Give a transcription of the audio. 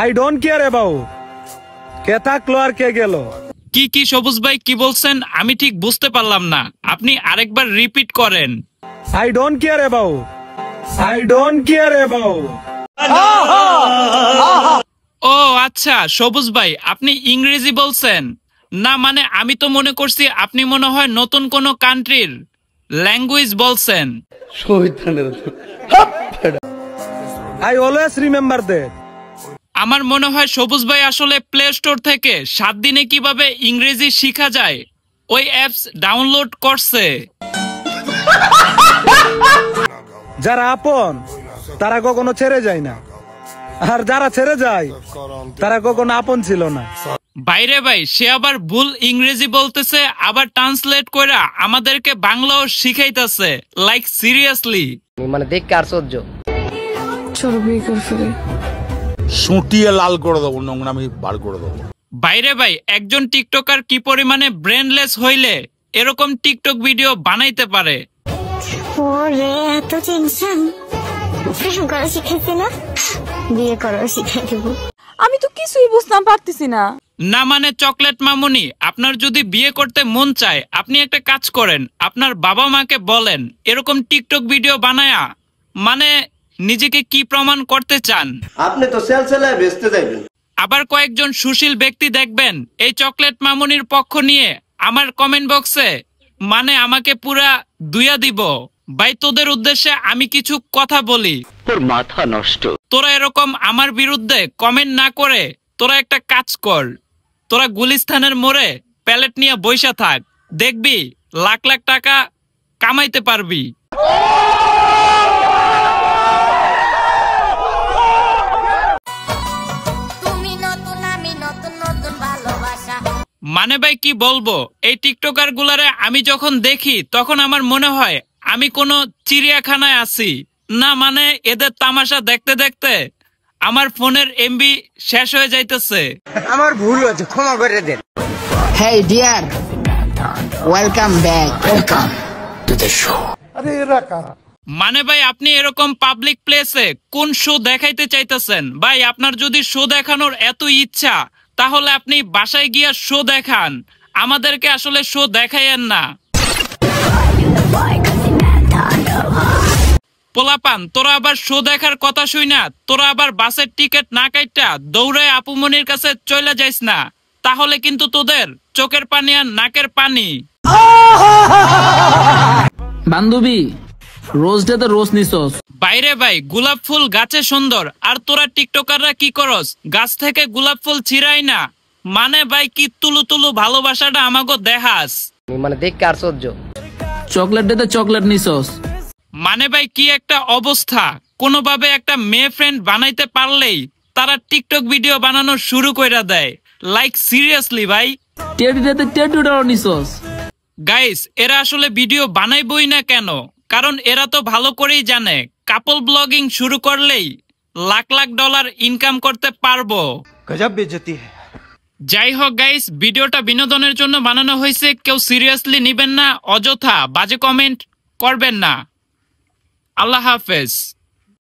I don't care about কে থাকলো আর কে গেল। কি সবুজ ভাই কি বলছেন আমি ঠিক বুঝতে পারলাম না, আপনি আরেকবার রিপিট করেন। I don't care about I don't care about. ও আচ্ছা সবুজ ভাই আপনি ইংরেজি বলছেন না, মানে আমি তো মনে করছি আপনি মনে হয় নতুন কোন কান্ট্রির ল্যাঙ্গুয়েজ বলছেন। I always remember that. আমার মনে হয় সবুজ ভাই আসলে প্লে স্টোর থেকে 7 দিনে কিভাবে ইংরেজি শিখা যায় ওই অ্যাপস ডাউনলোড করছে। যারা আপন তারা কখনো ছেড়ে যায় না, আর যারা ছেড়ে যায় তারা কখনো আপন ছিল না। বাইরে ভাই সে আবার ভুল ইংরেজি বলতেছে, আবার ট্রান্সলেট কইরা আমাদেরকে বাংলাও শিখাইতেছে। লাইক সিরিয়াসলি মানে দেখতে আশ্চর্য। চলো বিয়ে করে ফেলে, সুটিয়ে লাল করে দেবো, নোংরামি বার করে দেবো। বাইরে ভাই একজন টিকটকার কি পরিমাণে ব্রেনলেস হইলে এরকম টিকটক ভিডিও বানাইতে পারে। ওরে এত টেনশন, প্রেম করা শিখাইছি না, বিয়ে করা শিখাই দেবো। আমি তো কিছুই বুঝতাম পারতেছি না। না মানে চকলেট মামুনি, আপনার যদি বিয়ে করতে মন চায় আপনি একটা কাজ করেন, আপনার বাবা মাকে বলেন এরকম টিকটক ভিডিও বানায়া মানে নিজেকে কি প্রমাণ করতে চান। আপনি তো সেলসেলায় বেচতে যাইবেন। আবার কয়েকজন সুশীল ব্যক্তি দেখবেন এই চকলেট মামুনির পক্ষ নিয়ে আমার কমেন্ট বক্সে মানে আমাকে পুরা দুইয়া দিব। ভাই তোদের উদ্দেশ্যে আমি কিছু কথা বলি, তোর মাথা নষ্ট। তোরা এরকম আমার বিরুদ্ধে কমেন্ট না করে তোরা একটা কাজ কর, তোরা গুলিস্তানের মোড়ে প্যালেট নিয়ে বইসা থাক, দেখবি লাখ লাখ টাকা কামাইতে পারবি। মানে ভাই কি বলবো, এই টিকটকার গুলারে আমি যখন দেখি তখন আমার মনে হয় আমি কোনো চিড়িয়াখানায় আছি। না মানে এদের তামাশা দেখতে দেখতে আমার ফোনের এমবি শেষ হয়ে যাইতেছে। আমার ভুল হয়েছে, ক্ষমা করে দেন। Hey dear, welcome back, welcome to the show. আরে এরা কারা? মানে ভাই আপনি এরকম পাবলিক প্লেসে কোন শো দেখাইতে চাইতেছেন? ভাই আপনার যদি শো দেখানোর এত ইচ্ছা তাহলে আপনি বাসায় গিয়া শো দেখান, আমাদেরকে আসলে শো দেখাইয়েন না। পোলাপান তোরা আবার শো দেখার কথা শুই না, তোরা আবার বাসের টিকিট না কাইটা দৌড়ায় আপুমনির কাছে চলে যাইস না, তাহলে কিন্তু তোদের চোখের পানি আর নাকের পানি। বান্ধবী রোজ ডে তো রোজ নিছস। বাইরে ভাই গোলাপ ফুল গাছে সুন্দর, আর তোরা টিকটকাররা কি করস গাছ থেকে গোলাপ ফুল ছিড়াই না। মানে ভাই কি তুলু তুলু ভালোবাসাটা আমাকে দেখাস, মানে দেখতে আশ্চর্য। চকলেট ডে তো চকলেট নিছস। মানে ভাই কি একটা অবস্থা, কোনোভাবে একটা মেয়ে ফ্রেন্ড বানাইতে পারলেই তারা টিকটক ভিডিও বানানো শুরু কইরা দেয়। লাইক সিরিয়াসলি ভাই, টেডি ডে তো টেটুটাও নিছস। গাইস এরা আসলে ভিডিও বানাইবই না কেন, কারণ এরা তো ভালো করেই জানে কাপল ব্লগিং শুরু করলেই লাখ লাখ ডলার ইনকাম করতে পারবো। গজব বেইজ্জতি হ্যায়। যাই হোক গাইস, ভিডিওটা বিনোদনের জন্য বানানো হয়েছে, কেউ সিরিয়াসলি নিবেন না, অযথা বাজে কমেন্ট করবেন না। আল্লাহ হাফেজ।